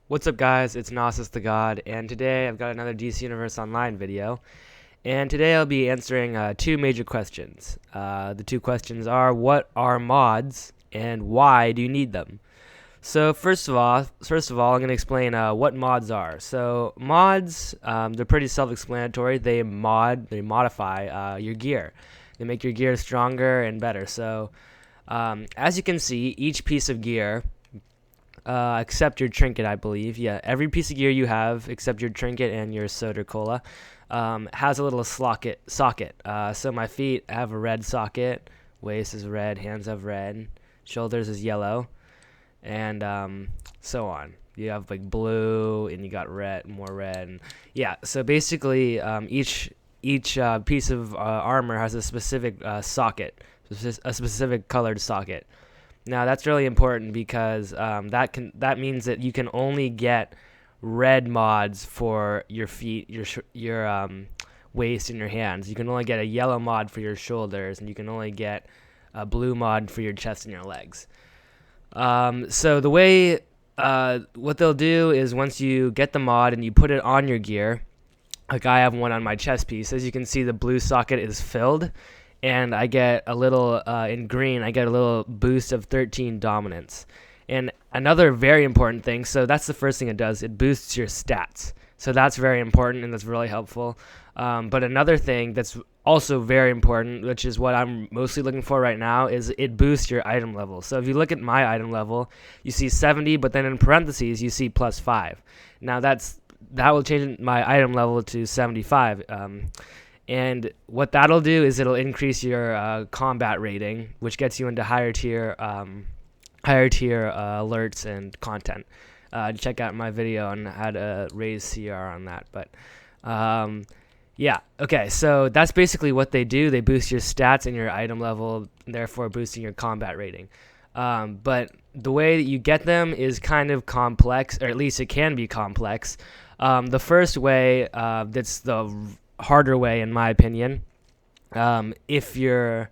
What's up, guys? It's Gnosis the God, and today I've got another DC Universe Online video. And today I'll be answering two major questions. The two questions are, what are mods, and why do you need them? So first of all, I'm going to explain what mods are. So mods, they're pretty self-explanatory. They modify your gear. They make your gear stronger and better. So as you can see, each piece of gear, except your trinket, I believe. Yeah, every piece of gear you have, except your trinket and your soda cola, has a little socket. So my feet have a red socket, waist is red, hands have red, shoulders is yellow, and so on. You have like blue, and you got red, more red. And yeah, so basically, each piece of armor has a specific socket, a specific colored socket. Now that's really important because that means that you can only get red mods for your feet, your waist, and your hands. You can only get a yellow mod for your shoulders, and you can only get a blue mod for your chest and your legs. So the way what they'll do is once you get the mod and you put it on your gear, like I have one on my chest piece. As you can see, the blue socket is filled, and I get a little, in green, I get a little boost of 13 dominance. And another very important thing, so that's the first thing it does, it boosts your stats. So that's very important, and that's really helpful. But another thing that's also very important, which is what I'm mostly looking for right now, is it boosts your item level. So if you look at my item level, you see 70, but then in parentheses, you see +5. Now that will change my item level to 75. And what that'll do is it'll increase your combat rating, which gets you into higher tier alerts and content. Check out my video on how to raise CR on that. But yeah, okay, so that's basically what they do. They boost your stats and your item level, therefore boosting your combat rating. But the way that you get them is kind of complex, or at least it can be complex. The first way, that's the harder way in my opinion. If you're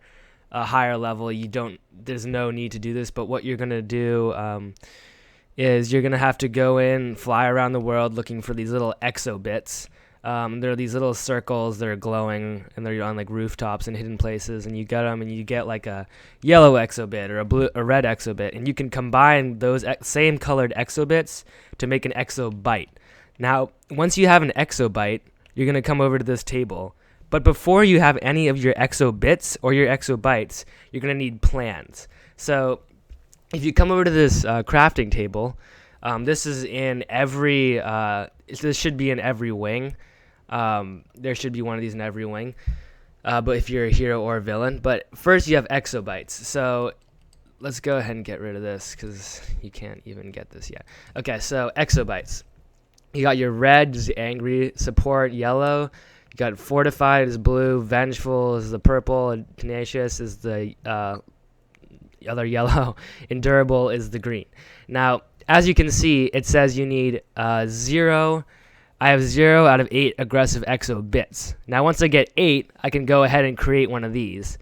a higher level, there's no need to do this, but what you're gonna do is you're gonna have to go in, fly around the world looking for these little exo bits. There are these little circles that are glowing, and they're on like rooftops and hidden places, and you get them, and you get like a yellow exo bit or a red exo bit, and you can combine those same colored exo bits to make an exo bite. Now once you have an exo bite, you're going to come over to this table. But before you have any of your exo bits or your exo bytes, you're going to need plans. So if you come over to this crafting table, this is in every, this should be in every wing. There should be one of these in every wing. But if you're a hero or a villain. But first you have exo bytes. So let's go ahead and get rid of this because you can't even get this yet. Okay, so exo bytes. You got your red is angry, support yellow. You got fortified is blue, vengeful is the purple, and tenacious is the other yellow, and durable is the green. Now, as you can see, it says you need 0. I have 0 out of 8 aggressive exo bits. Now, once I get 8, I can go ahead and create one of these.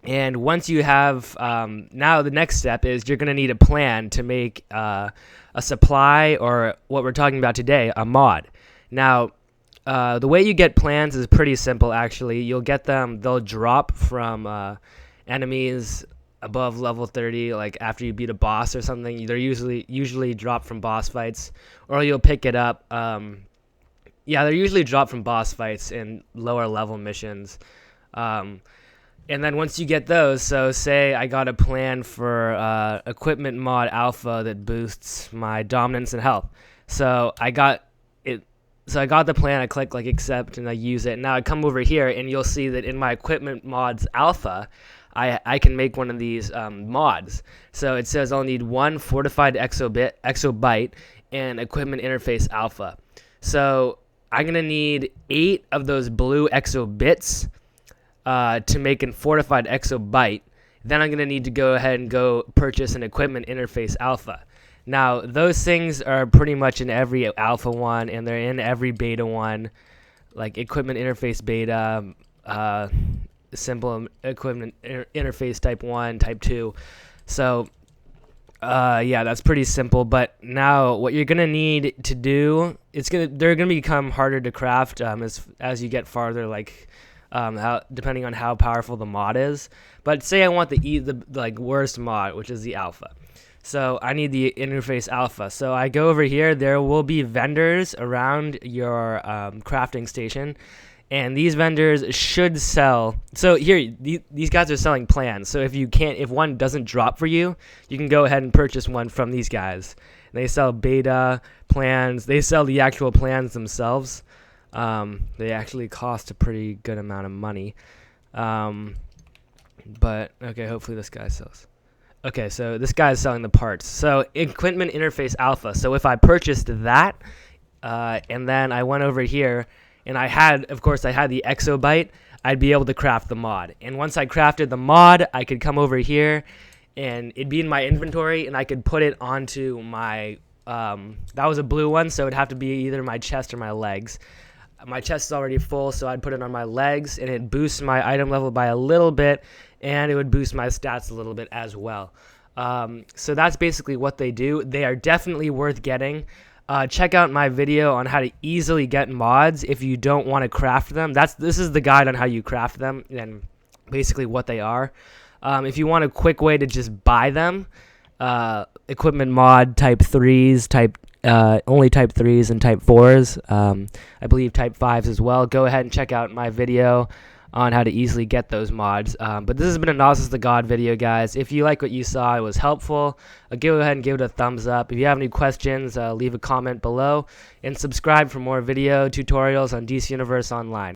And once you have, now the next step is you're going to need a plan to make a supply, or what we're talking about today, a mod. Now, the way you get plans is pretty simple, actually. You'll get them, they'll drop from enemies above level 30, like after you beat a boss or something. They're usually dropped from boss fights, or you'll pick it up. Yeah, they're usually dropped from boss fights and lower level missions. And then once you get those, so say I got a plan for equipment mod alpha that boosts my dominance and health. So I got it. So I got the plan. I click like accept and I use it. Now I come over here and you'll see that in my equipment mods alpha, I can make one of these mods. So it says I'll need 1 fortified exo byte and equipment interface alpha. So I'm gonna need 8 of those blue exo bits to make a fortified exo byte. Then I'm going to need to go ahead and go purchase an equipment interface alpha. Now, those things are pretty much in every alpha one, and they're in every beta one, like equipment interface beta, simple equipment interface type 1, type 2. So Yeah, that's pretty simple. But now, what you're gonna need to do, they're gonna become harder to craft as you get farther, like depending on how powerful the mod is. But say I want the like worst mod, which is the alpha. So I need the interface alpha. So I go over here. There will be vendors around your crafting station, and these vendors should sell. So here, these guys are selling plans. So if one doesn't drop for you, you can go ahead and purchase one from these guys. They sell beta plans. They sell the actual plans themselves. They actually cost a pretty good amount of money. But okay, hopefully this guy sells. Okay, so this guy is selling the parts. So equipment interface alpha. So if I purchased that, and then I went over here, and of course I had the exobyte, I'd be able to craft the mod. And once I crafted the mod, I could come over here, and it'd be in my inventory, and I could put it onto my, that was a blue one, so it'd have to be either my chest or my legs. My chest is already full, so I'd put it on my legs, and it boosts my item level by a little bit, and it would boost my stats a little bit as well. So that's basically what they do. They are definitely worth getting. Check out my video on how to easily get mods if you don't want to craft them. This is the guide on how you craft them and basically what they are. If you want a quick way to just buy them, equipment mod type 3s, only type 3s and type 4s. I believe type 5s as well. Go ahead and check out my video on how to easily get those mods. But this has been a Gnosis the God video, guys. If you like what you saw, it was helpful, go ahead and give it a thumbs up. If you have any questions, leave a comment below, and subscribe for more video tutorials on DC Universe Online.